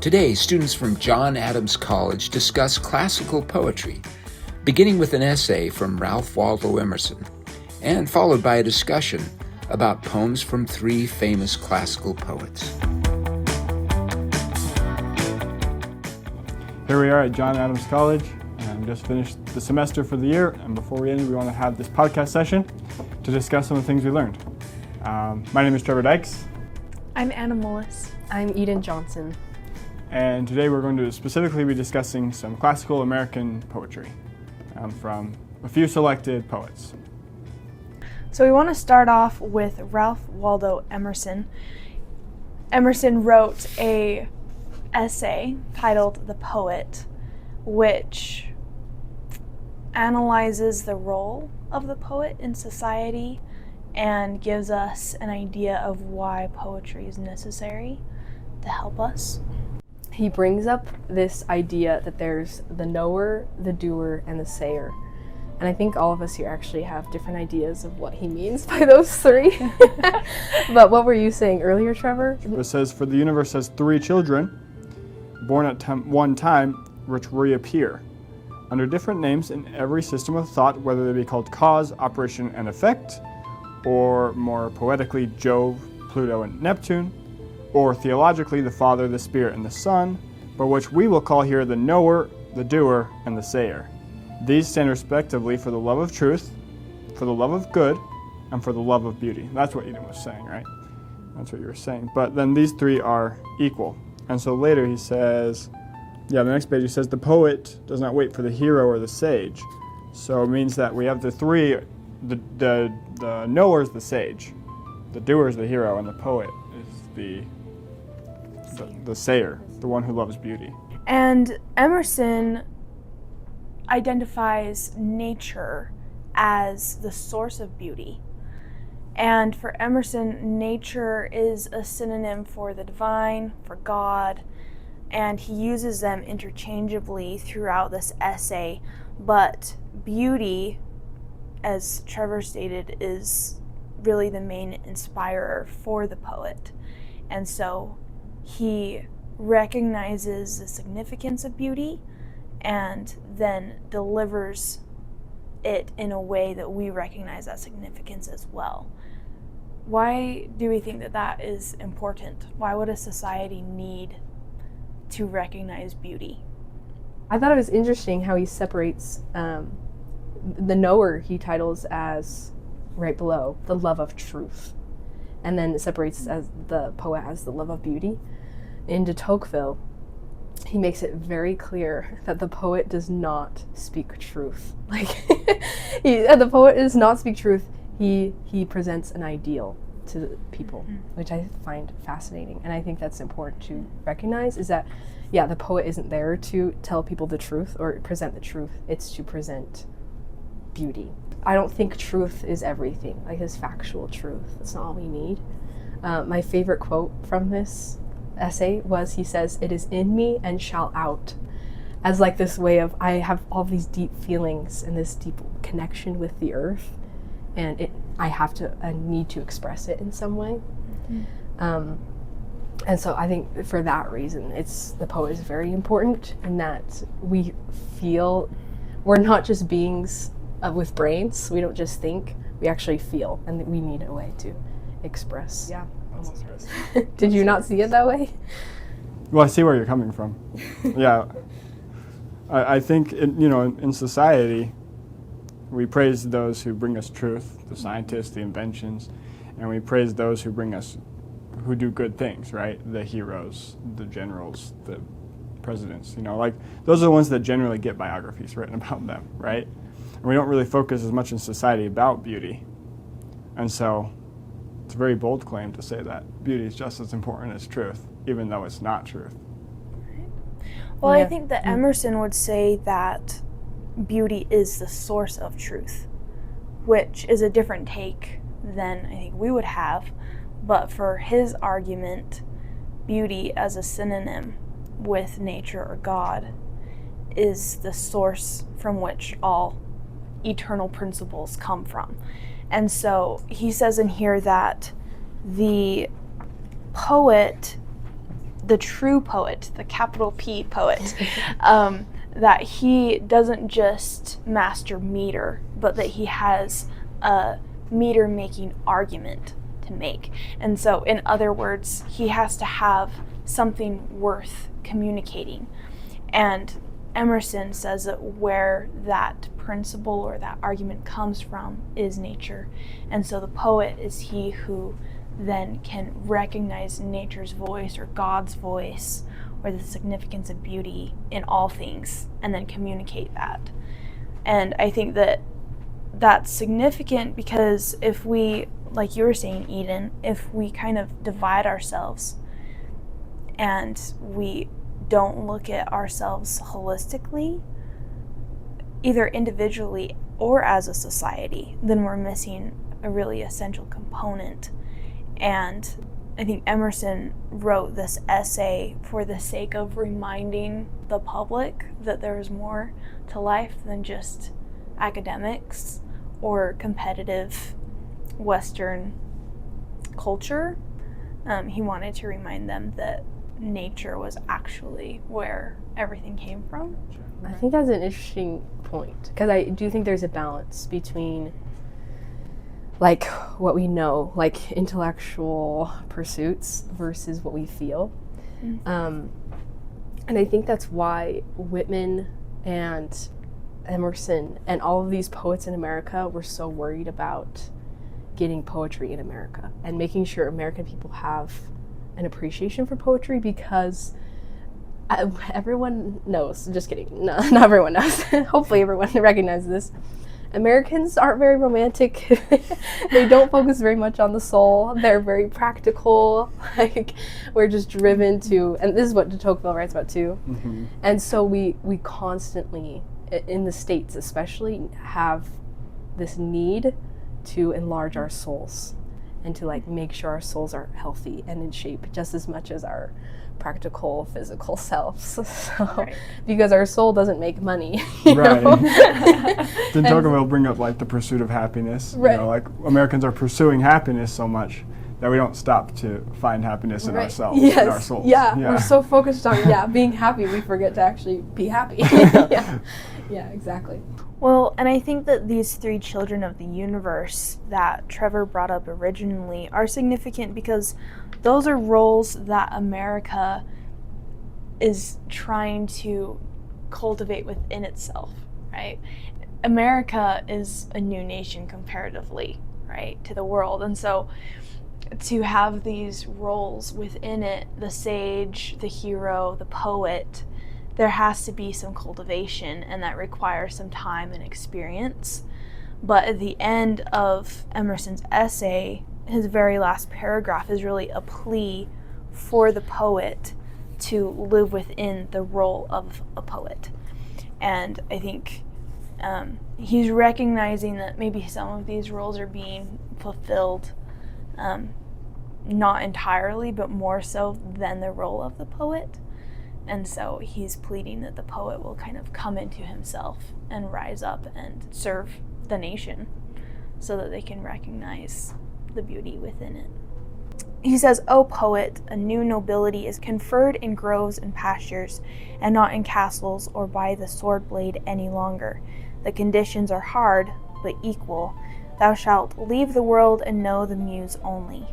Today, students from John Adams College discuss classical poetry, beginning with an essay from Ralph Waldo Emerson, and followed by a discussion about poems from three famous classical poets. Here we are at John Adams College. Just finished the semester for the year, and before we end, we want to have this podcast session to discuss some of the things we learned. My name is Trevor Dykes. I'm Anna Mullis. I'm Eden Johnson. And today we're going to specifically be discussing some classical American poetry from a few selected poets. So we want to start off with Ralph Waldo Emerson. Emerson wrote an essay titled The Poet, which analyzes the role of the poet in society and gives us an idea of why poetry is necessary to help us. He brings up this idea that there's the knower, the doer, and the sayer. And I think all of us here actually have different ideas of what he means by those three. But what were you saying earlier, Trevor? It says, for the universe has three children, born at one time, which reappear under different names in every system of thought, whether they be called cause, operation, and effect, or more poetically, Jove, Pluto, and Neptune, or theologically, the Father, the Spirit, and the Son, but which we will call here the knower, the doer, and the sayer. These stand respectively for the love of truth, for the love of good, and for the love of beauty. That's what Eden was saying, right? That's what you were saying. But then these three are equal. And so later he says, the next page he says, the poet does not wait for the hero or the sage. So it means that we have the three, the knower is the sage, the doer is the hero, and the poet is the sayer, the one who loves beauty. And Emerson identifies nature as the source of beauty. And for Emerson, nature is a synonym for the divine, for God, and he uses them interchangeably throughout this essay. But beauty, as Trevor stated, is really the main inspirer for the poet. And so he recognizes the significance of beauty and then delivers it in a way that we recognize that significance as well. Why do we think that that is important? Why would a society need to recognize beauty? I thought it was interesting how he separates the knower, he titles as, right below, the love of truth. And then it separates as the poet as the love of beauty. In de Tocqueville, he makes it very clear that the poet does not speak truth. The poet does not speak truth. He presents an ideal to the people, which I find fascinating. And I think that's important to recognize, is that, the poet isn't there to tell people the truth or present the truth. It's to present beauty. I don't think truth is everything, his factual truth. That's not all we need. My favorite quote from this essay was, he says, "It is in me and shall out," as this way of, I have all these deep feelings and this deep connection with the earth, and I need to express it in some way. And so I think for that reason, the poet is very important, in that we feel, we're not just beings with brains. We don't just think, we actually feel, and we need a way to express. Yeah. Did you not see it that way? Well, I see where you're coming from. Yeah. I think, in society, we praise those who bring us truth, the scientists, the inventions, and we praise those who do good things, right? The heroes, the generals, the presidents, those are the ones that generally get biographies written about them, right? And we don't really focus as much in society about beauty. And so it's a very bold claim to say that beauty is just as important as truth, even though it's not truth. Well, I think that Emerson would say that beauty is the source of truth, which is a different take than I think we would have. But for his argument, beauty as a synonym with nature or God is the source from which all eternal principles come from. And so he says in here that the poet the true poet, the capital P poet, that he doesn't just master meter, but that he has a meter-making argument to make. And so, in other words, he has to have something worth communicating. And Emerson says that where that principle or that argument comes from is nature. And so the poet is he who then can recognize nature's voice or God's voice or the significance of beauty in all things and then communicate that. And I think that that's significant because if we, like you were saying, Eden, if we kind of divide ourselves and we don't look at ourselves holistically, either individually or as a society, then we're missing a really essential component. And I think Emerson wrote this essay for the sake of reminding the public that there is more to life than just academics or competitive Western culture. He wanted to remind them that nature was actually where everything came from. I think that's an interesting point, because I do think there's a balance between like what we know, like intellectual pursuits versus what we feel. And I think that's why Whitman and Emerson and all of these poets in America were so worried about getting poetry in America and making sure American people have an appreciation for poetry, because everyone knows, just kidding, no, not everyone knows, hopefully everyone recognizes this, Americans aren't very romantic. They don't focus very much on the soul. They're very practical. Like, we're just driven to, and this is what de Tocqueville writes about too. Mm-hmm. And so we constantly, in the States especially, have this need to enlarge our souls and to like make sure our souls are healthy and in shape just as much as our practical physical selves. So, right. Because our soul doesn't make money. Right. Then Tocqueville will bring up like the pursuit of happiness. Right. You know, like Americans are pursuing happiness so much that we don't stop to find happiness in ourselves, in our souls. Yeah, we're so focused on being happy, we forget to actually be happy. Yeah, exactly. Well, and I think that these three children of the universe that Trevor brought up originally are significant because those are roles that America is trying to cultivate within itself, right? America is a new nation comparatively, right, to the world. And so to have these roles within it, the sage, the hero, the poet, there has to be some cultivation, and that requires some time and experience. But at the end of Emerson's essay, his very last paragraph is really a plea for the poet to live within the role of a poet. And I think he's recognizing that maybe some of these roles are being fulfilled, not entirely, but more so than the role of the poet. And so he's pleading that the poet will kind of come into himself and rise up and serve the nation so that they can recognize the beauty within it. He says, "O poet, a new nobility is conferred in groves and pastures, and not in castles or by the sword blade any longer. The conditions are hard, but equal. Thou shalt leave the world and know the muse only.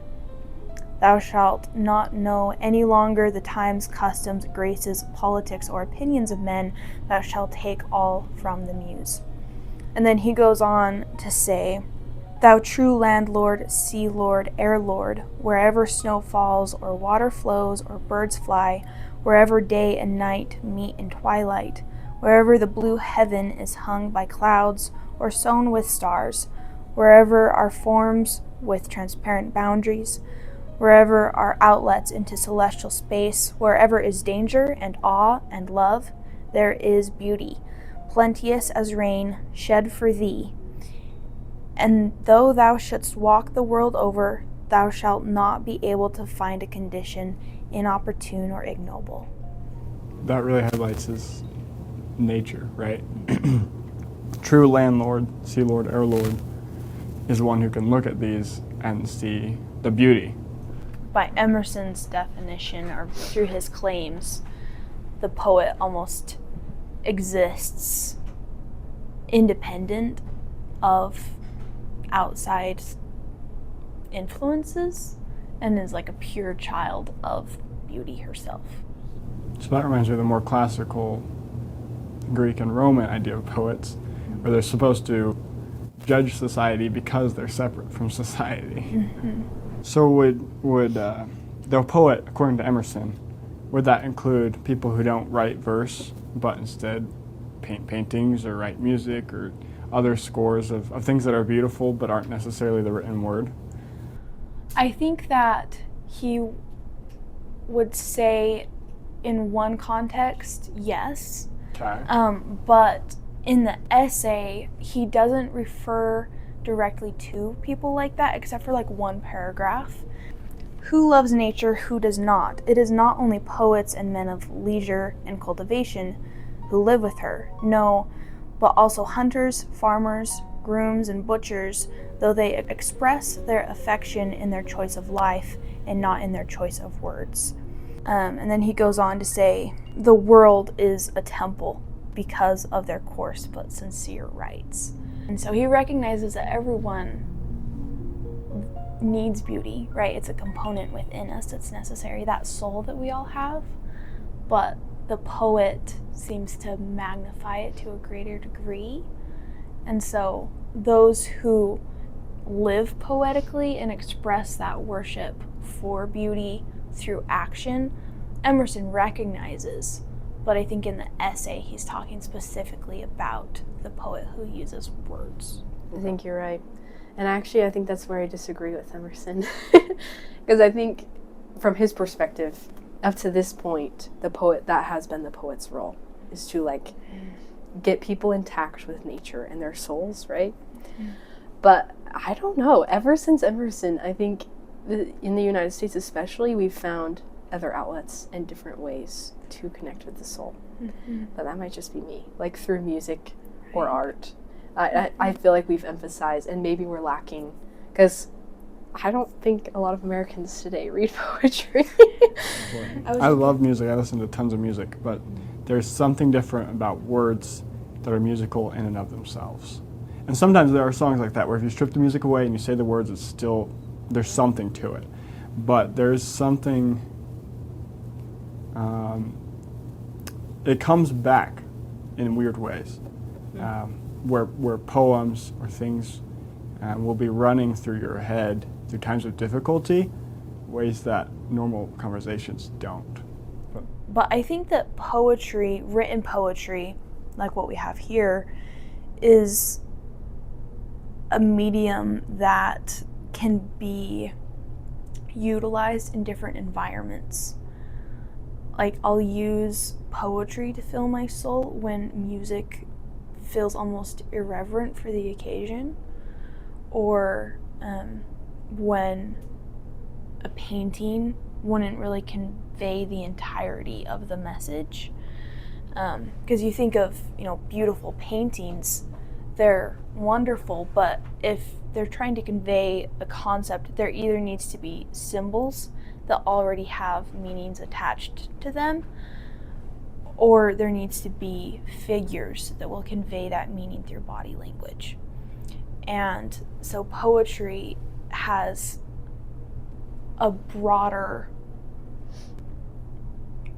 Thou shalt not know any longer the times, customs, graces, politics, or opinions of men. Thou shalt take all from the muse." And then he goes on to say, "Thou true landlord, sea lord, air lord, wherever snow falls, or water flows, or birds fly, wherever day and night meet in twilight, wherever the blue heaven is hung by clouds, or sown with stars, wherever are forms with transparent boundaries, wherever are outlets into celestial space, wherever is danger and awe and love, there is beauty, plenteous as rain, shed for thee. And though thou shouldst walk the world over, thou shalt not be able to find a condition inopportune or ignoble." That really highlights his nature, right? True landlord, sea lord, air lord is one who can look at these and see the beauty. by Emerson's definition, or through his claims, the poet almost exists independent of outside influences and is like a pure child of beauty herself. So that reminds me of the more classical Greek and Roman idea of poets, where they're supposed to judge society because they're separate from society. Mm-hmm. So would the poet, according to Emerson, would that include people who don't write verse, but instead paint paintings or write music or other scores of things that are beautiful but aren't necessarily the written word? I think that he would say in one context, yes. Okay. But in the essay, he doesn't refer directly to people like that, except for like one paragraph. Who loves nature, who does not? It is not only poets and men of leisure and cultivation who live with her, no, but also hunters, farmers, grooms, and butchers, though they express their affection in their choice of life and not in their choice of words. And then he goes on to say, the world is a temple because of their coarse but sincere rites. And so he recognizes that everyone needs beauty, right? It's a component within us that's necessary, that soul that we all have. But the poet seems to magnify it to a greater degree. And so those who live poetically and express that worship for beauty through action, Emerson recognizes. But I think in the essay, he's talking specifically about the poet who uses words. I think you're right. And actually, I think that's where I disagree with Emerson. Because I think, from his perspective, up to this point, that has been the poet's role, is to get people intact with nature and their souls, right? Mm. But I don't know. Ever since Emerson, I think in the United States especially, we've found other outlets and different ways to connect with the soul. Mm-hmm. But that might just be me, through music or art. I feel like we've emphasized, and maybe we're lacking, because I don't think a lot of Americans today read poetry. I love music. I listen to tons of music, but there's something different about words that are musical in and of themselves. And sometimes there are songs like that where if you strip the music away and you say the words, it's still, there's something to it. But there's something, it comes back in weird ways, where poems or things will be running through your head through times of difficulty, ways that normal conversations don't. But I think that poetry, written poetry, like what we have here, is a medium that can be utilized in different environments. I'll use poetry to fill my soul when music feels almost irreverent for the occasion, or when a painting wouldn't really convey the entirety of the message. Because you think of, beautiful paintings, they're wonderful, but if they're trying to convey a concept, there either needs to be symbols that already have meanings attached to them, or there needs to be figures that will convey that meaning through body language. And so poetry has a broader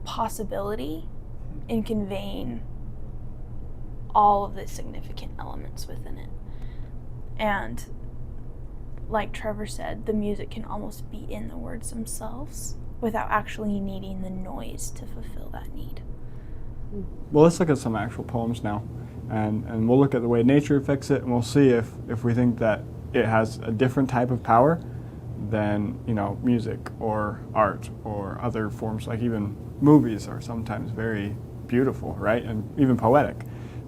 possibility in conveying all of the significant elements within it. And like Trevor said, the music can almost be in the words themselves without actually needing the noise to fulfill that need. Well, let's look at some actual poems now, and we'll look at the way nature affects it, and we'll see if we think that it has a different type of power than, music or art or other forms, like even movies are sometimes very beautiful, right, and even poetic.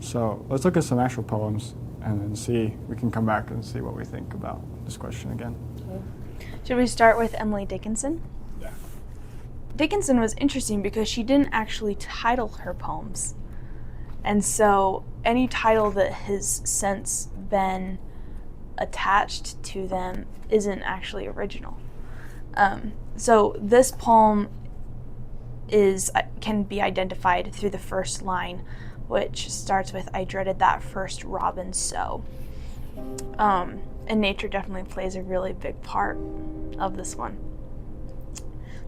So let's look at some actual poems and then see, we can come back and see what we think about this question again. Okay. Should we start with Emily Dickinson? Yeah. Dickinson was interesting because she didn't actually title her poems. And so any title that has since been attached to them isn't actually original. So this poem can be identified through the first line, which starts with, "I dreaded that first robin so." And nature definitely plays a really big part of this one.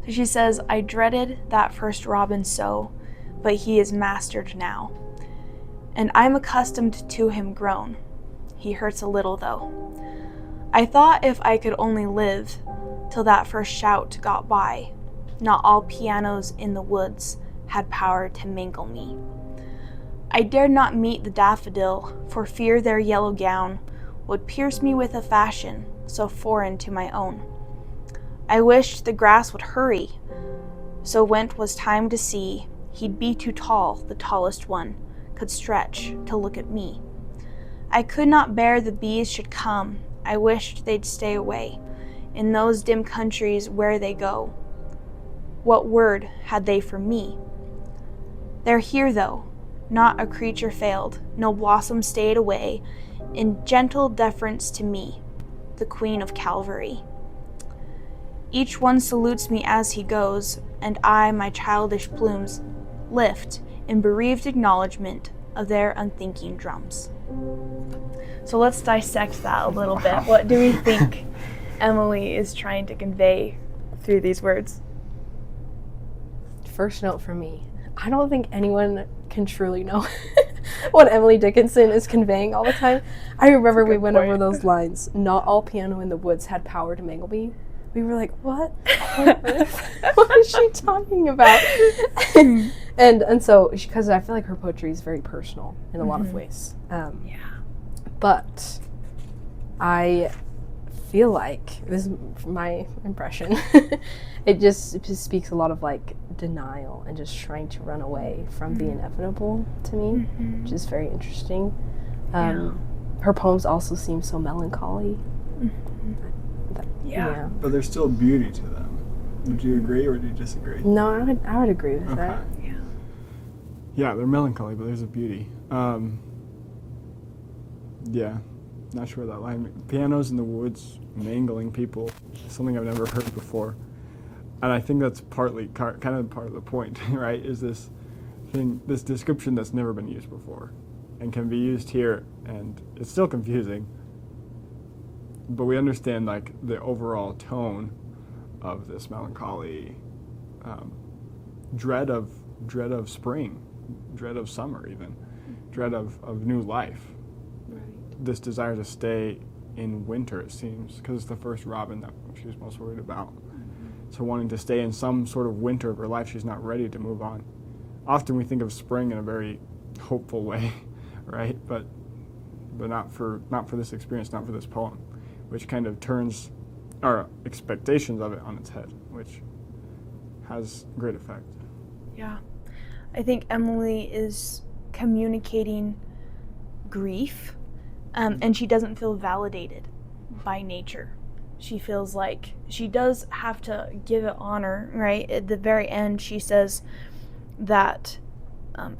So she says, "I dreaded that first robin so, but he is mastered now. And I'm accustomed to him grown. He hurts a little though. I thought if I could only live till that first shout got by, not all pianos in the woods had power to mangle me. I dared not meet the daffodil, for fear their yellow gown would pierce me with a fashion so foreign to my own. I wished the grass would hurry, so when 'twas time to see, he'd be too tall, the tallest one could stretch to look at me. I could not bear the bees should come, I wished they'd stay away, in those dim countries where they go. What word had they for me? They're here though, not a creature failed, no blossom stayed away, in gentle deference to me, the Queen of Calvary. Each one salutes me as he goes, and I my childish plumes lift in bereaved acknowledgement of their unthinking drums." So let's dissect that a little bit. What do we think Emily is trying to convey through these words? First note for me, I don't think anyone can truly know what Emily Dickinson is conveying all the time. I remember we went over those lines. Not all piano in the woods had power to mangle me. We were like, what on earth? What is she talking about? and so, because I feel like her poetry is very personal in a lot of ways. But I feel like, this is my impression, it just speaks a lot of like denial and just trying to run away from the inevitable to me, which is very interesting. Her poems also seem so melancholy. But there's still beauty to them. Would you agree or do you disagree? No, I would agree with that. Yeah, they're melancholy, but there's a beauty. Not sure that line. Pianos in the woods, mangling people, something I've never heard before. And I think that's partly kind of part of the point, right? Is this thing, this description that's never been used before and can be used here, and it's still confusing. But we understand like the overall tone of this melancholy, dread of spring, dread of summer, even dread of new life. Right. This desire to stay in winter, it seems, because it's the first robin that she was most worried about. So wanting to stay in some sort of winter of her life, she's not ready to move on. Often we think of spring in a very hopeful way, right? But not for this experience, not for this poem, which kind of turns our expectations of it on its head, which has great effect. Yeah. I think Emily is communicating grief, and she doesn't feel validated by nature. She feels like she does have to give it honor, right? At the very end, she says that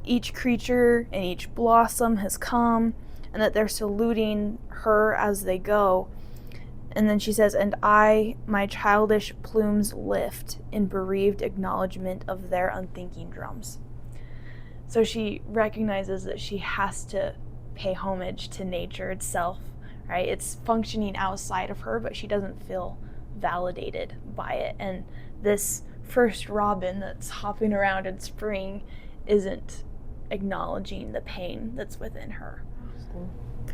each creature and each blossom has come, and that they're saluting her as they go. And then she says, "And I, my childish plumes lift in bereaved acknowledgement of their unthinking drums." So she recognizes that she has to pay homage to nature itself, right? It's functioning outside of her, but she doesn't feel validated by it. And this first robin that's hopping around in spring isn't acknowledging the pain that's within her.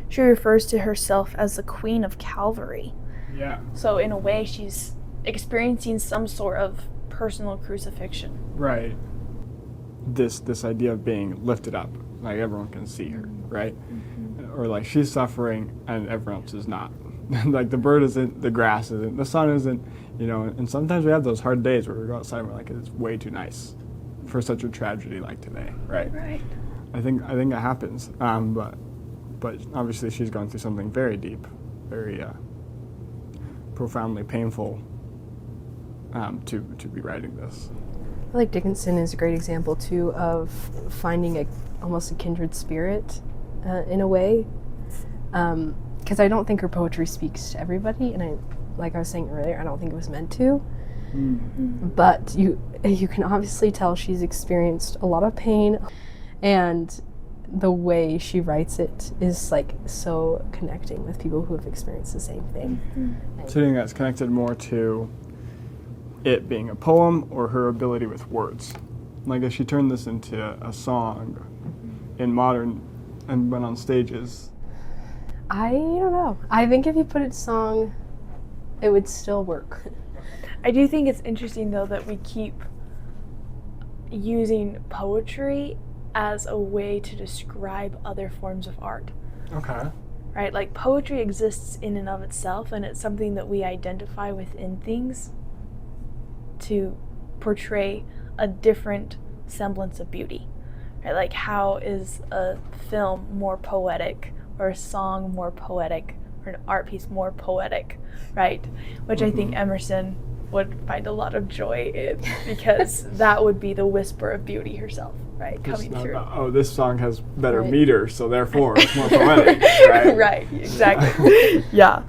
She refers to herself as the Queen of Calvary. Yeah. So in a way, she's experiencing some sort of personal crucifixion. Right. This idea of being lifted up, like everyone can see her, right? Or like she's suffering and everyone else is not. Like the bird isn't, the grass isn't, the sun isn't, and sometimes we have those hard days where we go outside and we're like, it's way too nice for such a tragedy like today, right? Right. I think it happens, but obviously she's going through something very deep, very profoundly painful to be writing this. I feel like Dickinson is a great example too of finding almost a kindred spirit in a way, because I don't think her poetry speaks to everybody, and like I was saying earlier, I don't think it was meant to. But you can obviously tell she's experienced a lot of pain, and the way she writes it is like so connecting with people who have experienced the same thing. So do you think that's connected more to it being a poem or her ability with words? Like if she turned this into a song in modern and went on stages. I don't know. I think if you put it song, it would still work. I do think it's interesting, though, that we keep using poetry as a way to describe other forms of art. Okay. Right? Like, poetry exists in and of itself, and it's something that we identify within things to portray a different semblance of beauty. Right? Like, how is a film more poetic, or a song more poetic, or an art piece more poetic, right? Which I think Emerson would find a lot of joy in, because that would be the whisper of beauty herself, right? Coming through. Oh, this song has better meter, so therefore it's more poetic, right? Right, exactly. Yeah.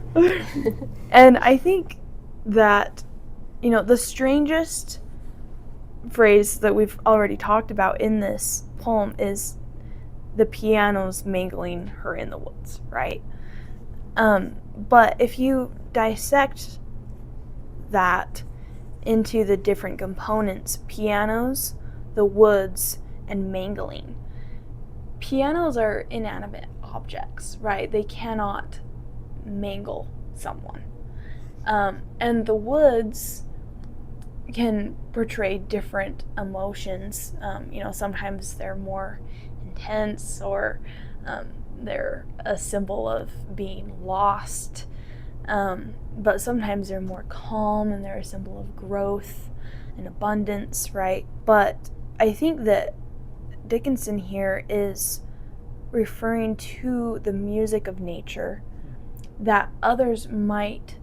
And I think that, you know, the strangest phrase that we've already talked about in this poem is the piano's mangling her in the woods, right? But if you dissect that into the different components, pianos, the woods, and mangling. Pianos are inanimate objects, right? They cannot mangle someone. And the woods can portray different emotions. You know, sometimes they're more intense, or they're a symbol of being lost. But sometimes they're more calm, and they're a symbol of growth and abundance, right? But I think that Dickinson here is referring to the music of nature that others might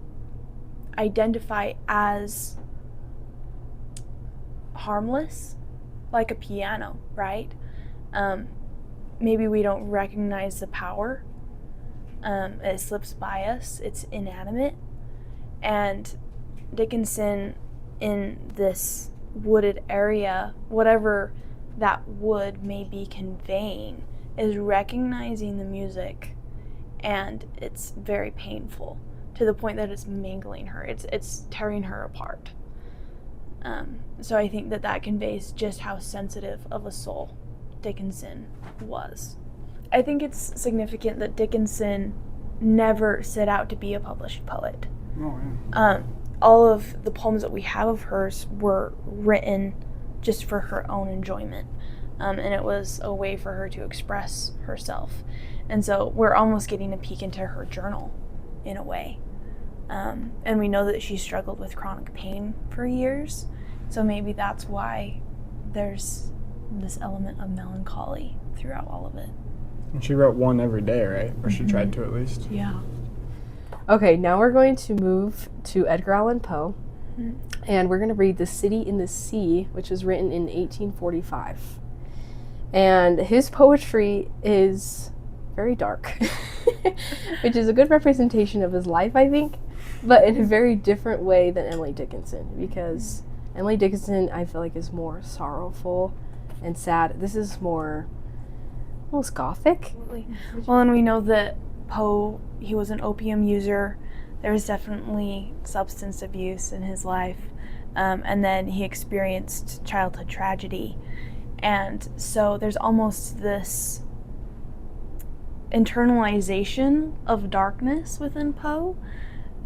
identify as harmless, like a piano, right? Maybe we don't recognize the power. It slips by us. It's inanimate. And Dickinson, in this wooded area, whatever that wood may be conveying, is recognizing the music, and it's very painful, to the point that it's mangling her. It's tearing her apart. So I think that conveys just how sensitive of a soul Dickinson was. I think it's significant that Dickinson never set out to be a published poet. Oh, yeah. All of the poems that we have of hers were written just for her own enjoyment. And it was a way for her to express herself. And so we're almost getting a peek into her journal, in a way. And we know that she struggled with chronic pain for years. So maybe that's why there's this element of melancholy throughout all of it. And she wrote one every day, right? Or she tried to, at least. Yeah. Okay, now we're going to move to Edgar Allan Poe, and we're going to read The City in the Sea, which was written in 1845. And his poetry is very dark, which is a good representation of his life, I think, but in a very different way than Emily Dickinson, because Emily Dickinson, I feel like, is more sorrowful and sad. This is more almost gothic. Well, and we know that Poe, he was an opium user. There was definitely substance abuse in his life. And then he experienced childhood tragedy. And so there's almost this internalization of darkness within Poe.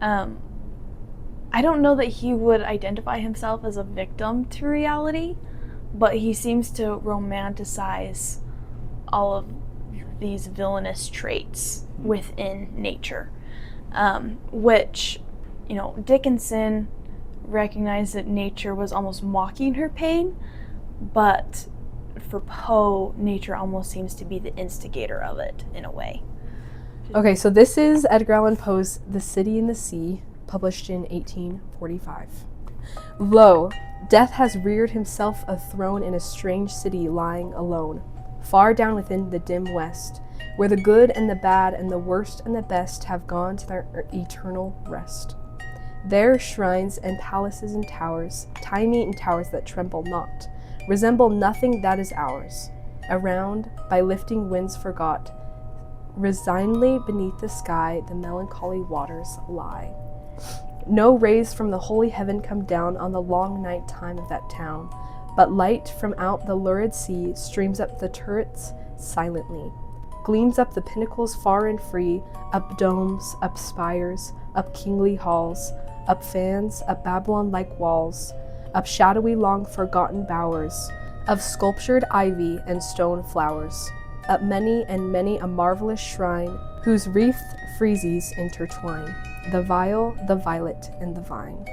I don't know that he would identify himself as a victim to reality, but he seems to romanticize all of these villainous traits within nature, which, you know, Dickinson recognized that nature was almost mocking her pain, but for Poe, nature almost seems to be the instigator of it, in a way. Okay, so this is Edgar Allan Poe's The City in the Sea, published in 1845. Lo, death has reared himself a throne in a strange city lying alone, far down within the dim west, where the good and the bad and the worst and the best have gone to their eternal rest. There shrines and palaces and towers, time-eaten towers that tremble not, resemble nothing that is ours. Around, by lifting winds forgot, resignedly beneath the sky the melancholy waters lie. No rays from the holy heaven come down on the long night time of that town, but light from out the lurid sea streams up the turrets silently, gleams up the pinnacles far and free, up domes, up spires, up kingly halls, up fans, up Babylon-like walls, up shadowy long forgotten bowers of sculptured ivy and stone flowers, up many and many a marvelous shrine whose wreathed friezes intertwine the vial, the violet, and the vine.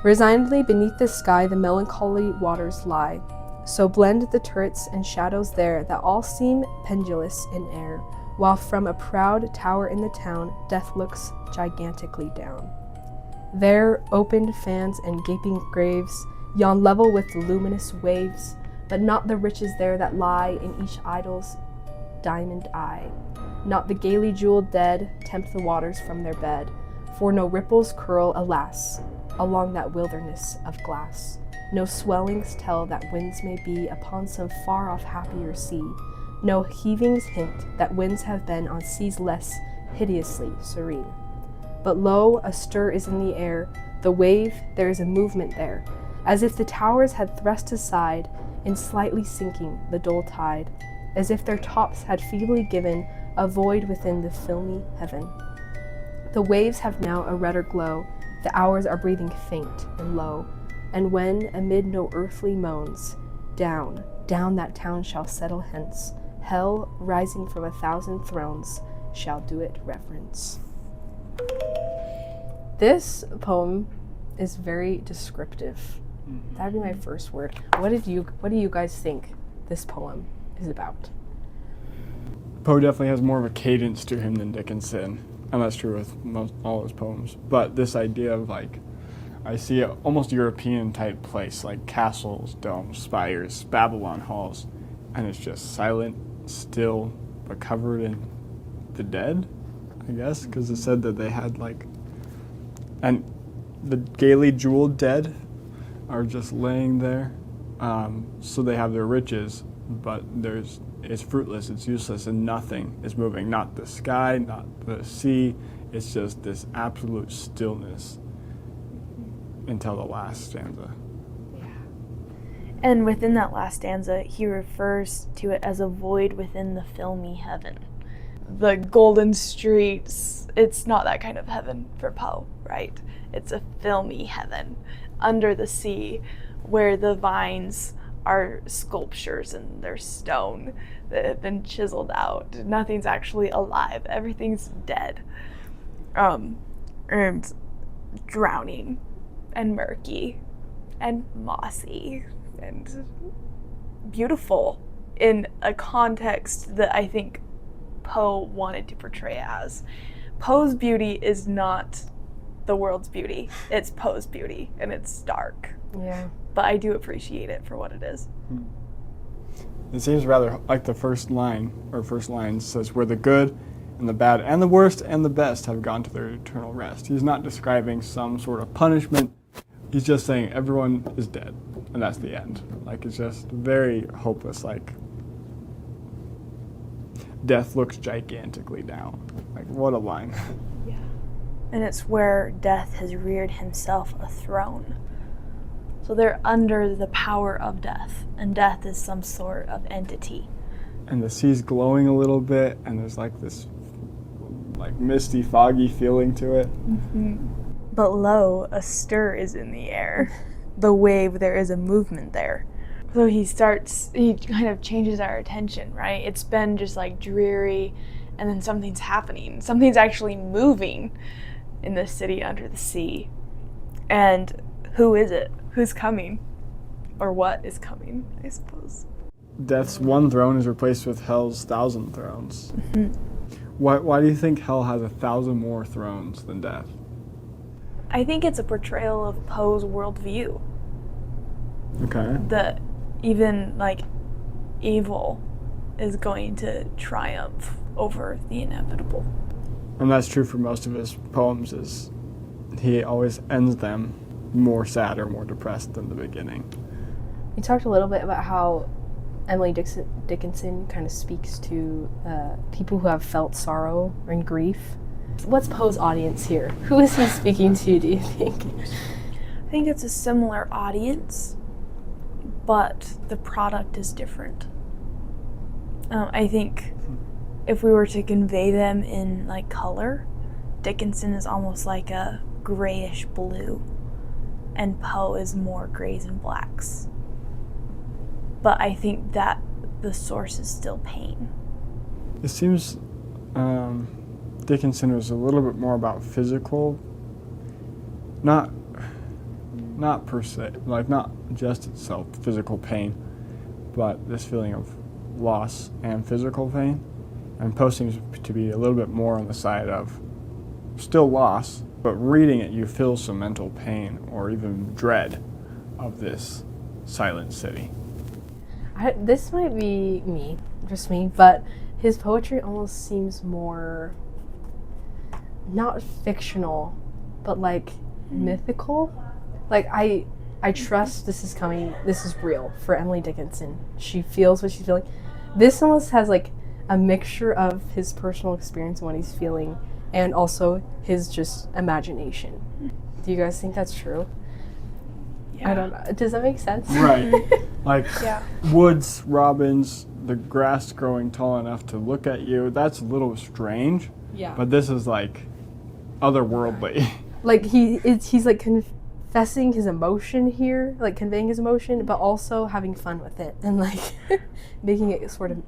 Resignedly beneath the sky the melancholy waters lie, so blend the turrets and shadows there that all seem pendulous in air, while from a proud tower in the town death looks gigantically down. There opened fans and gaping graves yawn level with the luminous waves, but not the riches there that lie in each idol's diamond eye. Not the gaily jeweled dead tempt the waters from their bed, for no ripples curl, alas, along that wilderness of glass. No swellings tell that winds may be upon some far-off happier sea. No heavings hint that winds have been on seas less hideously serene. But lo, a stir is in the air, the wave, there is a movement there, as if the towers had thrust aside, in slightly sinking the dull tide, as if their tops had feebly given a void within the filmy heaven. The waves have now a redder glow, the hours are breathing faint and low, and when, amid no earthly moans, down, down that town shall settle hence, hell, rising from 1,000 thrones, shall do it reverence. This poem is very descriptive. That'd be my first word. What do you guys think this poem is about? Poe definitely has more of a cadence to him than Dickinson, and that's true with all his poems. But this idea of I see it almost European type place, like castles, domes, spires, Babylon halls, and it's just silent, still, but covered in the dead, I guess, because it said that they had and the gaily jeweled dead are just laying there, so they have their riches, but it's fruitless, it's useless, and nothing is moving. Not the sky, not the sea. It's just this absolute stillness until the last stanza. Yeah. And within that last stanza, he refers to it as a void within the filmy heaven. The golden streets, it's not that kind of heaven for Poe, right? It's a filmy heaven under the sea where the vines are sculptures and they're stone that have been chiseled out. Nothing's actually alive. Everything's dead. And drowning and murky and mossy and beautiful in a context that I think Poe wanted to portray as. Poe's beauty is not the world's beauty. It's Poe's beauty, and it's dark. Yeah. But I do appreciate it for what it is. It seems rather like the first line says, where the good and the bad and the worst and the best have gone to their eternal rest. He's not describing some sort of punishment. He's just saying everyone is dead, and that's the end. It's just very hopeless, death looks gigantically down. What a line. Yeah. And it's where death has reared himself a throne. So they're under the power of death, and death is some sort of entity. And the sea's glowing a little bit, and there's this misty, foggy feeling to it. Mm-hmm. But lo, a stir is in the air. The wave, there is a movement there. So he kind of changes our attention, right? It's been just dreary, and then something's happening. Something's actually moving in the city under the sea. And who is it? Who's coming? Or what is coming, I suppose. Death's one throne is replaced with hell's 1,000 thrones. Mm-hmm. Why do you think hell has 1,000 more thrones than death? I think it's a portrayal of Poe's worldview. Okay. That even evil is going to triumph over the inevitable. And that's true for most of his poems, is he always ends them more sad or more depressed than the beginning. We talked a little bit about how Emily Dickinson kind of speaks to people who have felt sorrow and grief. What's Poe's audience here? Who is he speaking to, do you think? I think it's a similar audience, but the product is different. I think if we were to convey them in like color, Dickinson is almost like a grayish blue, and Poe is more grays and blacks. But I think that the source is still pain. It seems Dickinson was a little bit more about physical, not per se, like not just itself, physical pain, but this feeling of loss and physical pain. And Poe seems to be a little bit more on the side of still loss, but reading it you feel some mental pain or even dread of this silent city. This might be just me, but his poetry almost seems more, not fictional, but like mythical. Like I trust this is coming, this is real for Emily Dickinson. She feels what she's feeling. This almost has like a mixture of his personal experience and what he's feeling, and also his just imagination. Do you guys think that's true? Yeah. I don't know. Does that make sense? Right. Like Yeah. woods, robins, the grass growing tall enough to look at you, that's a little strange. Yeah. But this is like otherworldly. Like he's like confessing his emotion here, like conveying his emotion, but also having fun with it and like making it sort of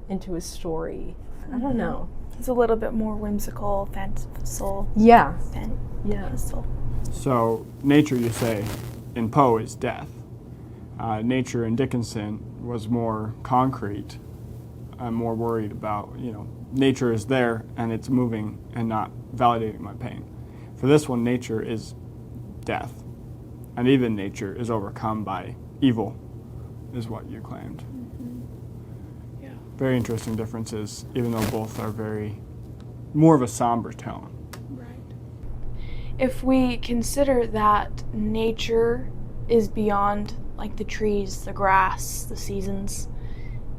into a story. I don't know. It's a little bit more whimsical, fanciful. Yeah. Fanciful. So nature, you say, in Poe is death. Nature in Dickinson was more concrete. I'm more worried about, nature is there and it's moving and not validating my pain. For this one, nature is death. And even nature is overcome by evil, is what you claimed. Mm-hmm. Yeah. Very interesting differences, even though both are very, more of a somber tone. Right. If we consider that nature is beyond like the trees, the grass, the seasons,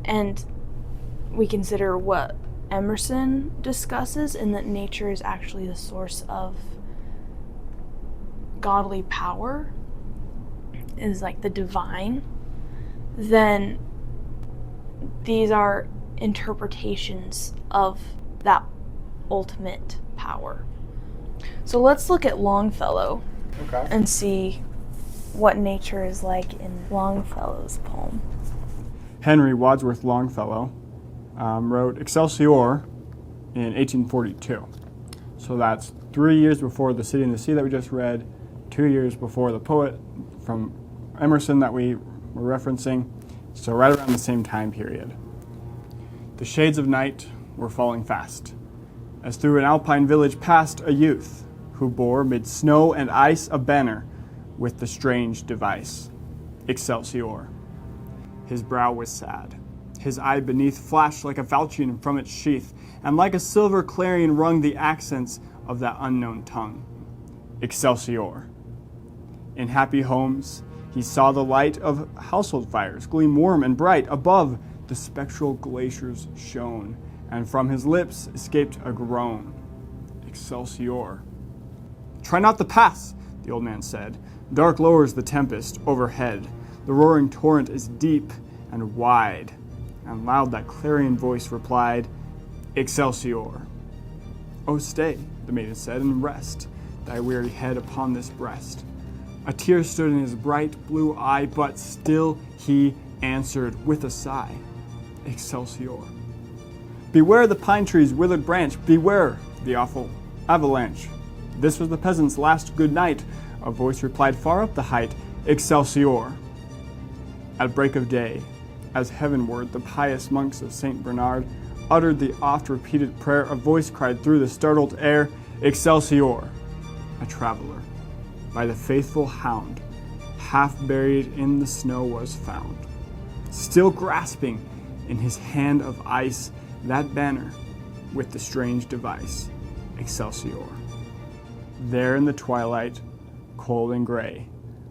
and we consider what Emerson discusses, and that nature is actually the source of godly power, is like the divine, then these are interpretations of that ultimate power. So let's look at Longfellow and see what nature is like in Longfellow's poem. Henry Wadsworth Longfellow wrote Excelsior in 1842. So that's 3 years before The City and the Sea that we just read, 2 years before the poet from Emerson that we were referencing, so right around the same time period. The shades of night were falling fast, as through an alpine village passed a youth, who bore mid snow and ice a banner with the strange device, Excelsior. His brow was sad. His eye beneath flashed like a falchion from its sheath, and like a silver clarion rung the accents of that unknown tongue, Excelsior. In happy homes, he saw the light of household fires gleam warm and bright. Above, the spectral glaciers shone, and from his lips escaped a groan, Excelsior. Try not the pass, the old man said. Dark lowers the tempest overhead. The roaring torrent is deep and wide. And loud that clarion voice replied, Excelsior. Oh, stay, the maiden said, and rest thy weary head upon this breast. A tear stood in his bright blue eye, but still he answered with a sigh, Excelsior. Beware the pine tree's withered branch, beware the awful avalanche. This was the peasant's last good night, a voice replied far up the height, Excelsior. At break of day, as heavenward the pious monks of St. Bernard uttered the oft-repeated prayer, a voice cried through the startled air, Excelsior. A traveler, by the faithful hound, half buried in the snow was found, still grasping in his hand of ice that banner with the strange device, Excelsior. There in the twilight, cold and gray,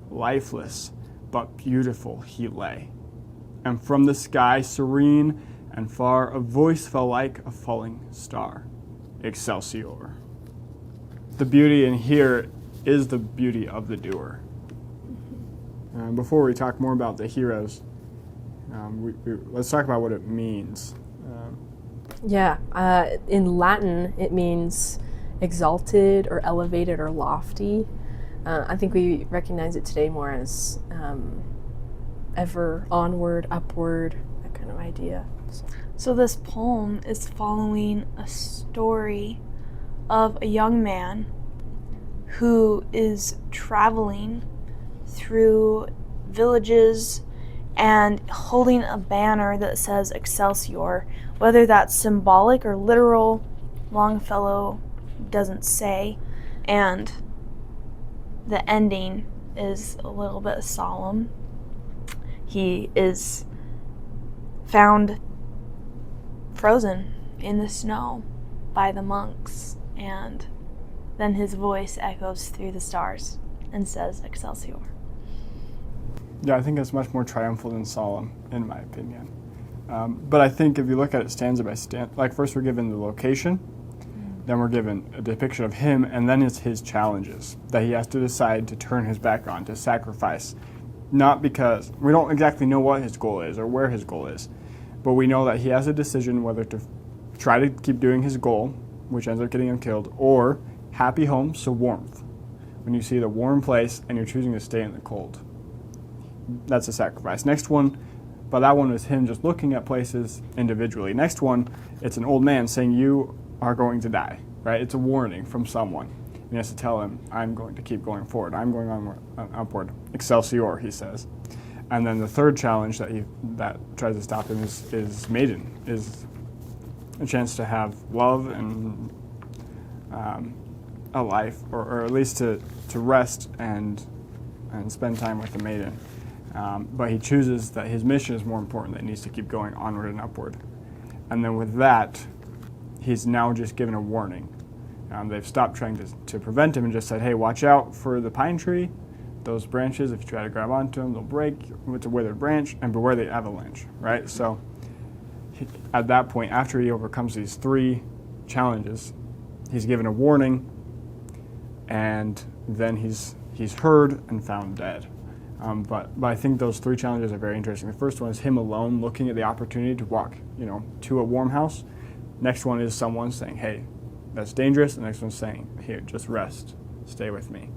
lifeless but beautiful he lay. And from the sky serene and far, a voice fell like a falling star. Excelsior. The beauty in here is the beauty of the doer. Before we talk more about the heroes, let's talk about what it means. In Latin, it means exalted or elevated or lofty. I think we recognize it today more as ever onward, upward, that kind of idea. So this poem is following a story of a young man who is traveling through villages and holding a banner that says Excelsior. Whether that's symbolic or literal, Longfellow doesn't say. And the ending is a little bit solemn. He is found frozen in the snow by the monks, and then his voice echoes through the stars and says Excelsior. Yeah, I think it's much more triumphal than solemn, in my opinion. But I think if you look at it stanza by stanza, like first we're given the location, then we're given a depiction of him, and then it's his challenges that he has to decide to turn his back on, to sacrifice. Not because we don't exactly know what his goal is or where his goal is, but we know that he has a decision whether to try to keep doing his goal, which ends up getting him killed, or happy home, so warmth. When you see the warm place and you're choosing to stay in the cold. That's a sacrifice. Next one, but that one was him just looking at places individually. Next one, it's an old man saying, you are going to die, right? It's a warning from someone. And he has to tell him, I'm going to keep going forward. I'm going on upward. Excelsior, he says. And then the third challenge that tries to stop him is maiden, is a chance to have love and a life, or at least to rest and spend time with the maiden. But he chooses that his mission is more important, that he needs to keep going onward and upward. And then with that, he's now just given a warning. They've stopped trying to prevent him and just said, hey, watch out for the pine tree. Those branches, if you try to grab onto them, they'll break. It's a withered branch, and beware the avalanche, right? So at that point, after he overcomes these three challenges, he's given a warning, and then he's heard and found dead. But I think those three challenges are very interesting. The first one is him alone looking at the opportunity to walk, to a warm house. Next one is someone saying, hey, that's dangerous. The next one's saying, here, just rest, stay with me,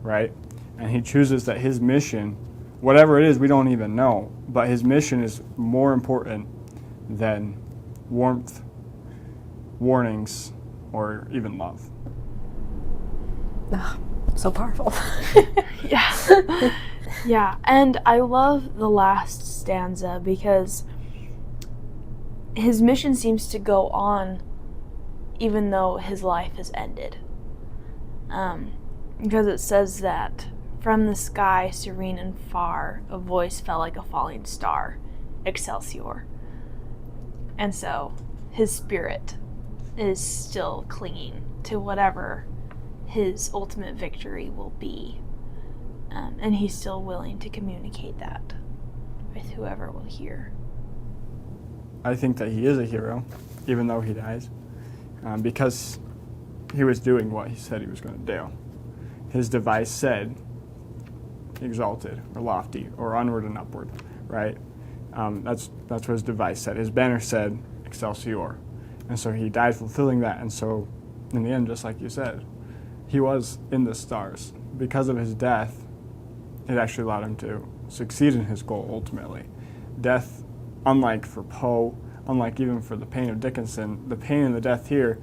right? And he chooses that his mission, whatever it is, we don't even know, but his mission is more important than warmth, warnings, or even love. Oh, so powerful. Yeah. Yeah, and I love the last stanza because his mission seems to go on even though his life has ended. Because it says that from the sky, serene and far, a voice fell like a falling star, Excelsior. And so his spirit is still clinging to whatever his ultimate victory will be. And he's still willing to communicate that with whoever will hear. I think that he is a hero, even though he dies, because he was doing what he said he was going to do. His device said exalted or lofty or onward and upward, right? That's what his device said. His banner said Excelsior. And so he died fulfilling that. And so in the end, just like you said, he was in the stars. Because of his death, it actually allowed him to succeed in his goal ultimately. Death, unlike for Poe, unlike even for the pain of Dickinson, the pain and the death here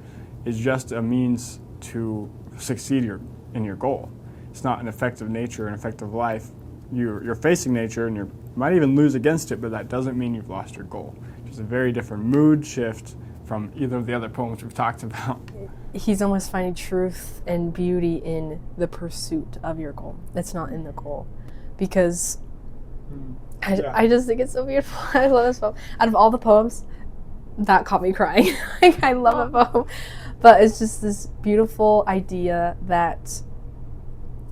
is just a means to succeed in your goal. It's not an effect of nature, an effect of life. You're facing nature and you might even lose against it, but that doesn't mean you've lost your goal. It's a very different mood shift from either of the other poems we've talked about. He's almost finding truth and beauty in the pursuit of your goal. It's not in the goal. Because I just think it's so beautiful. I love this poem. Out of all the poems, that caught me crying. I love a poem. But it's just this beautiful idea that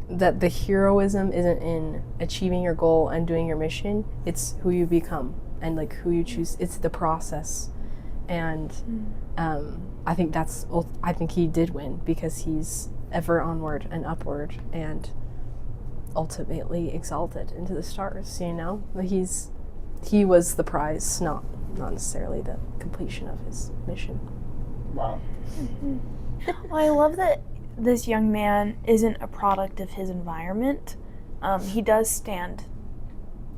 the heroism isn't in achieving your goal and doing your mission. It's who you become and like who you choose. It's the process. And I think he did win because he's ever onward and upward and ultimately exalted into the stars, you know? But he was the prize, not necessarily the completion of his mission. Wow. Well, I love that this young man isn't a product of his environment. He does stand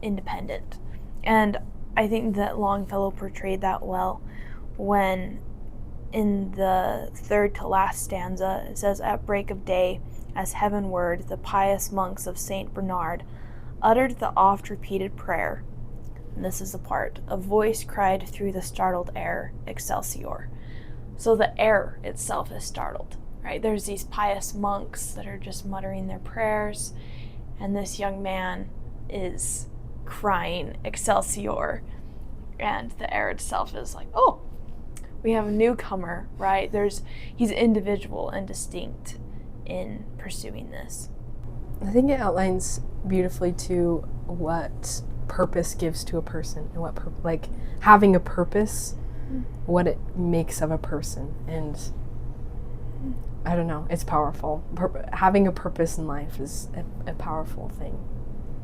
independent. And I think that Longfellow portrayed that well when in the third to last stanza it says, "At break of day, as heavenward the pious monks of Saint Bernard uttered the oft-repeated prayer." And this is the part, "A voice cried through the startled air, Excelsior." So the air itself is startled, right? There's these pious monks that are just muttering their prayers, and this young man is crying Excelsior, and the air itself is like, oh, we have a newcomer, right? He's individual and distinct in pursuing this. I think it outlines beautifully too what purpose gives to a person and what like having a purpose, what it makes of a person. And I don't know, it's powerful. Having a purpose in life is a powerful thing.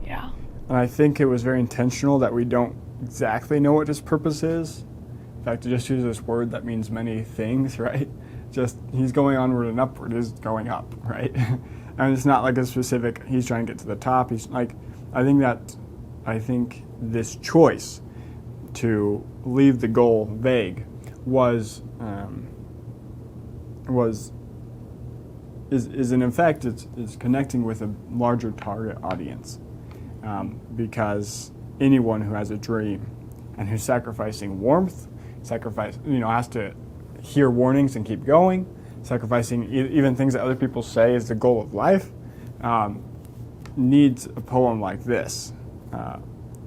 Yeah. And I think it was very intentional that we don't exactly know what his purpose is. In fact, to just use this word that means many things, right? Just he's going onward and upward is going up, right? And it's not like a specific, he's trying to get to the top. He's like, I think this choice to leave the goal vague is in effect it's connecting with a larger target audience, because anyone who has a dream and who's sacrificing warmth, has to hear warnings and keep going, sacrificing even things that other people say is the goal of life, needs a poem like this.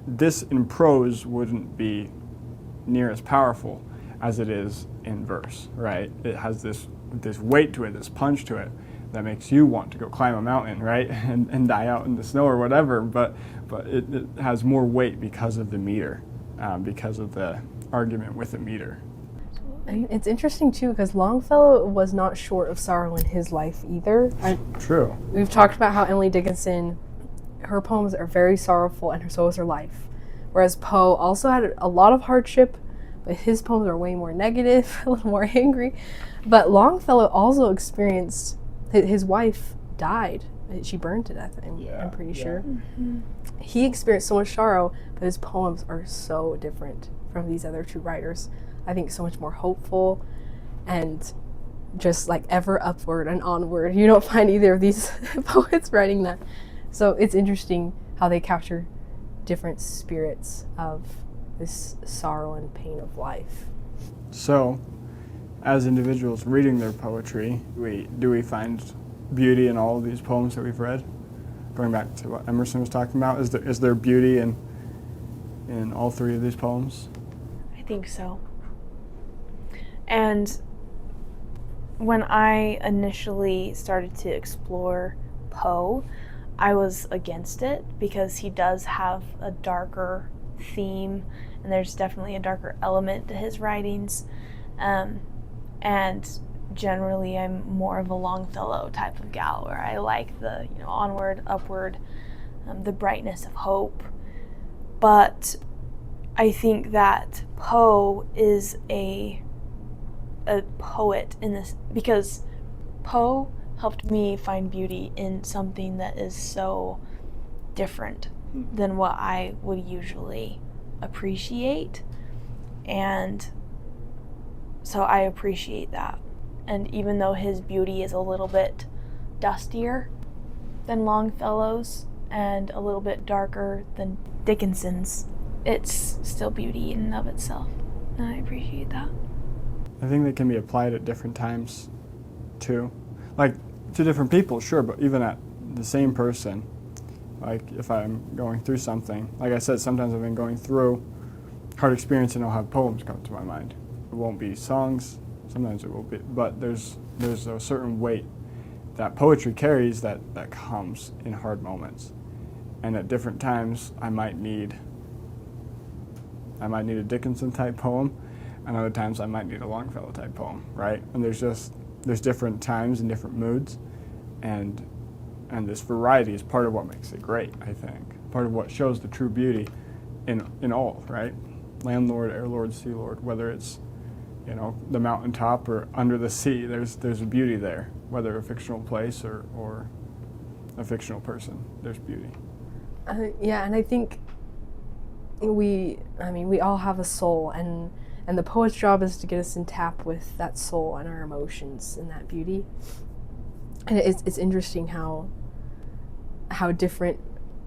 This in prose wouldn't be near as powerful as it is in verse, right? It has this weight to it, this punch to it that makes you want to go climb a mountain, right? And die out in the snow or whatever, but it has more weight because of the meter, because of the argument with the meter. It's interesting too because Longfellow was not short of sorrow in his life either. True. We've talked about how Emily Dickinson, her poems are very sorrowful and so is her life. Whereas Poe also had a lot of hardship, but his poems are way more negative, a little more angry. But Longfellow also experienced, his wife died. She burned to death, I'm pretty sure. Mm-hmm. He experienced so much sorrow, but his poems are so different from these other two writers. I think so much more hopeful and just like ever upward and onward. You don't find either of these poets writing that. So it's interesting how they capture different spirits of this sorrow and pain of life. So, as individuals reading their poetry, do we find beauty in all of these poems that we've read? Going back to what Emerson was talking about, is there beauty in all three of these poems? I think so. And when I initially started to explore Poe, I was against it because he does have a darker theme and there's definitely a darker element to his writings. And generally I'm more of a Longfellow type of gal where I like the onward, upward, the brightness of hope. But I think that Poe is a poet in this because Poe helped me find beauty in something that is so different than what I would usually appreciate. And so I appreciate that. And even though his beauty is a little bit dustier than Longfellow's and a little bit darker than Dickinson's, it's still beauty in and of itself. And I appreciate that. I think they can be applied at different times, too. Like, to different people, sure, but even at the same person. Like, if I'm going through something, like I said, sometimes I've been going through hard experience and I'll have poems come to my mind. It won't be songs, Sometimes it will be, but there's a certain weight that poetry carries that comes in hard moments. And at different times, I might need a Dickinson type poem, and other times I might need a Longfellow type poem, right? And there's different times and different moods, and this variety is part of what makes it great, I think. Part of what shows the true beauty in all, right? Landlord, air lord, sea lord, whether it's, the mountaintop or under the sea, there's a beauty there, whether a fictional place or a fictional person, there's beauty. Yeah, and I think we all have a soul, and the poet's job is to get us in tap with that soul and our emotions and that beauty. And it's interesting how different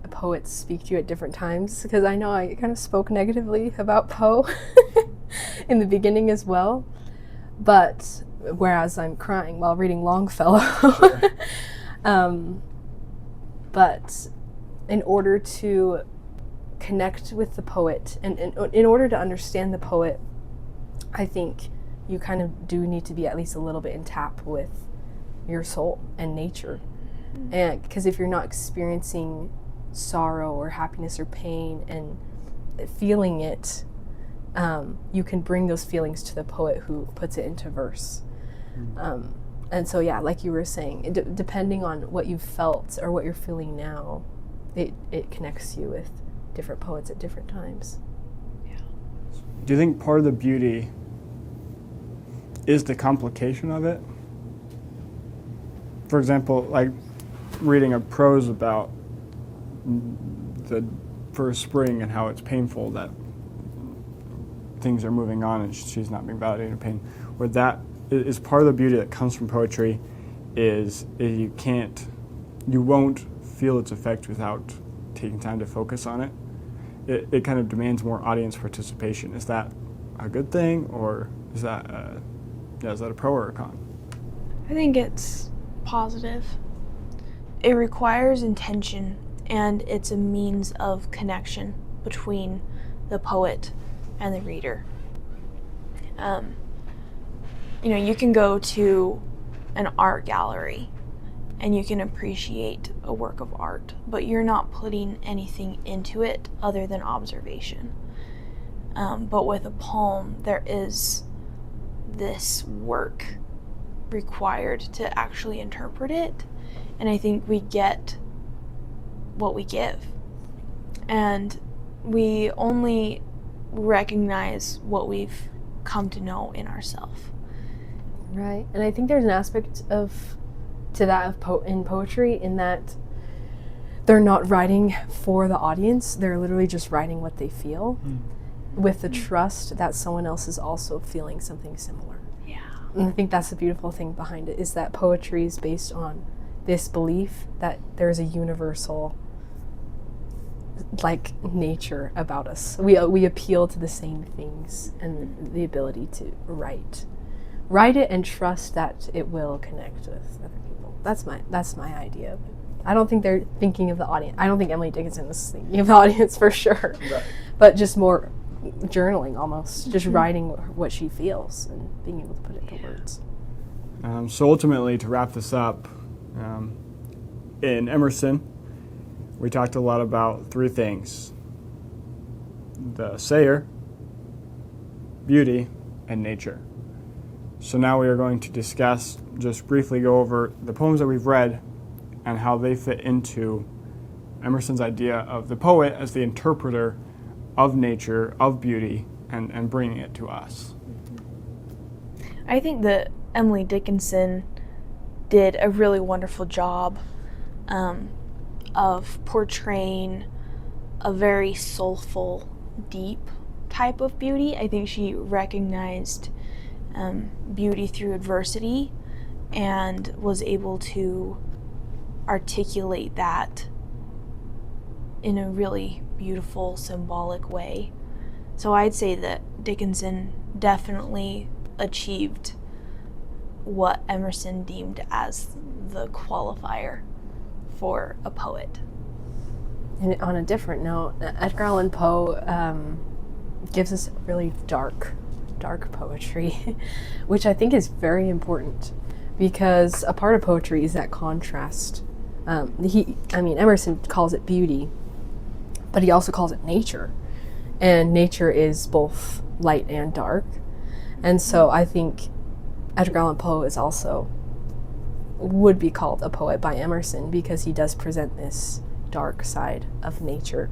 poets speak to you at different times, because I know I kind of spoke negatively about Poe in the beginning as well, but whereas I'm crying while reading Longfellow. Sure. But in order to connect with the poet and in order to understand the poet, I think you kind of do need to be at least a little bit in tap with your soul and nature. And because if you're not experiencing sorrow or happiness or pain and feeling it, you can bring those feelings to the poet who puts it into verse. And so, yeah, like you were saying, depending on what you've felt or what you're feeling now, it connects you with different poets at different times. Yeah. Do you think part of the beauty is the complication of it? For example, like reading a prose about the first spring and how it's painful that things are moving on and she's not being validated in pain, where that is part of the beauty that comes from poetry is you won't feel its effect without taking time to focus on it. It kind of demands more audience participation. Is that a good thing, or is that a pro or a con? I think it's positive. It requires intention, and it's a means of connection between the poet and the reader. You can go to an art gallery and you can appreciate a work of art, but you're not putting anything into it other than observation. But with a poem, there is this work required to actually interpret it, and I think we get what we give. And we only recognize what we've come to know in ourselves. Right, and I think there's an aspect in poetry in that they're not writing for the audience, they're literally just writing what they feel with the trust that someone else is also feeling something similar. Yeah. And I think that's the beautiful thing behind it, is that poetry is based on this belief that there's a universal nature about us. We appeal to the same things, and the ability to write it and trust that it will connect with other people. That's my idea of it. I don't think they're thinking of the audience. I don't think Emily Dickinson is thinking of the audience for sure. Right. But just more journaling almost, just writing what she feels and being able to put it into words. So ultimately, to wrap this up, in Emerson, we talked a lot about three things: the sayer, beauty, and nature. So now we are going to discuss, just briefly go over the poems that we've read and how they fit into Emerson's idea of the poet as the interpreter of nature, of beauty, and bringing it to us. I think that Emily Dickinson did a really wonderful job of portraying a very soulful, deep type of beauty. I think she recognized beauty through adversity and was able to articulate that in a really beautiful, symbolic way. So I'd say that Dickinson definitely achieved what Emerson deemed as the qualifier for a poet. And on a different note, Edgar Allan Poe gives us a really dark dark poetry, which I think is very important because a part of poetry is that contrast. Emerson calls it beauty, but he also calls it nature. And nature is both light and dark. And so I think Edgar Allan Poe would be called a poet by Emerson because he does present this dark side of nature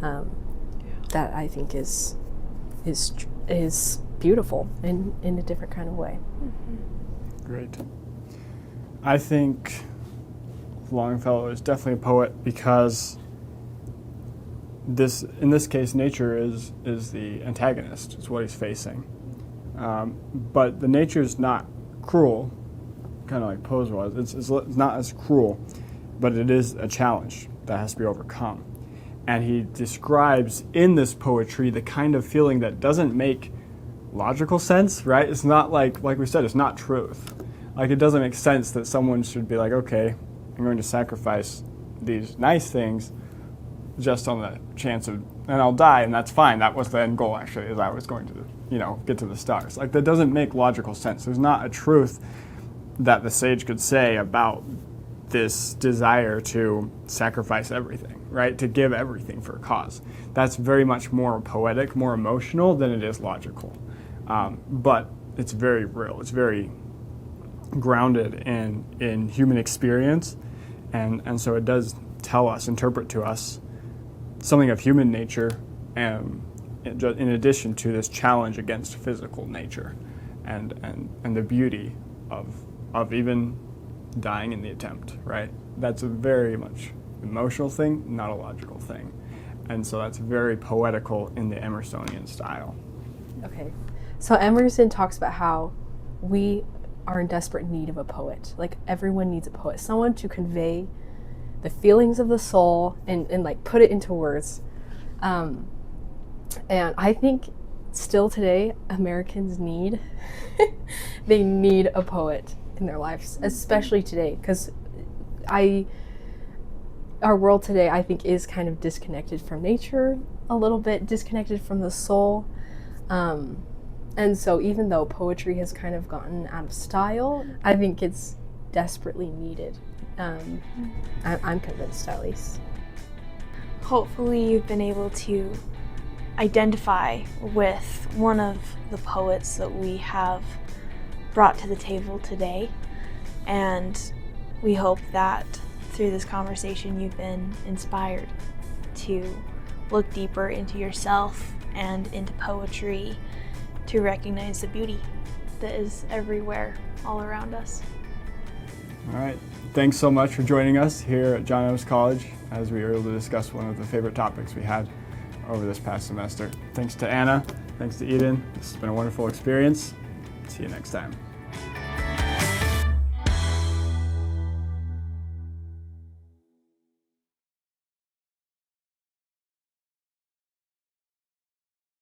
that I think is beautiful in a different kind of way. Great. I think Longfellow is definitely a poet because in this case, nature is the antagonist. It's what he's facing. But the nature is not cruel, kind of like Poe's was. It's not as cruel, but it is a challenge that has to be overcome. And he describes in this poetry the kind of feeling that doesn't make logical sense, right? It's not like we said, it's not truth. Like, it doesn't make sense that someone should be like, okay, I'm going to sacrifice these nice things just on the chance of, and I'll die, and that's fine. That was the end goal, actually, is I was going to, get to the stars. Like, that doesn't make logical sense. There's not a truth that the sage could say about this desire to sacrifice everything, right? To give everything for a cause. That's very much more poetic, more emotional than it is logical. But it's very real. It's very grounded in human experience. And so it does interpret to us something of human nature, in addition to this challenge against physical nature and the beauty of even dying in the attempt, right? That's a very much emotional thing, not a logical thing. And so that's very poetical in the Emersonian style. Okay. So Emerson talks about how we are in desperate need of a poet. Like, everyone needs a poet, someone to convey the feelings of the soul and like put it into words. And I think still today, Americans they need a poet in their lives, especially today, because our world today, I think, is kind of disconnected from nature, a little bit disconnected from the soul. And so even though poetry has kind of gotten out of style, I think it's desperately needed. I'm convinced, at least. Hopefully you've been able to identify with one of the poets that we have brought to the table today, and we hope that through this conversation you've been inspired to look deeper into yourself and into poetry, to recognize the beauty that is everywhere all around us. All right. Thanks so much for joining us here at John Adams College as we were able to discuss one of the favorite topics we had over this past semester. Thanks to Anna. Thanks to Eden. This has been a wonderful experience. See you next time.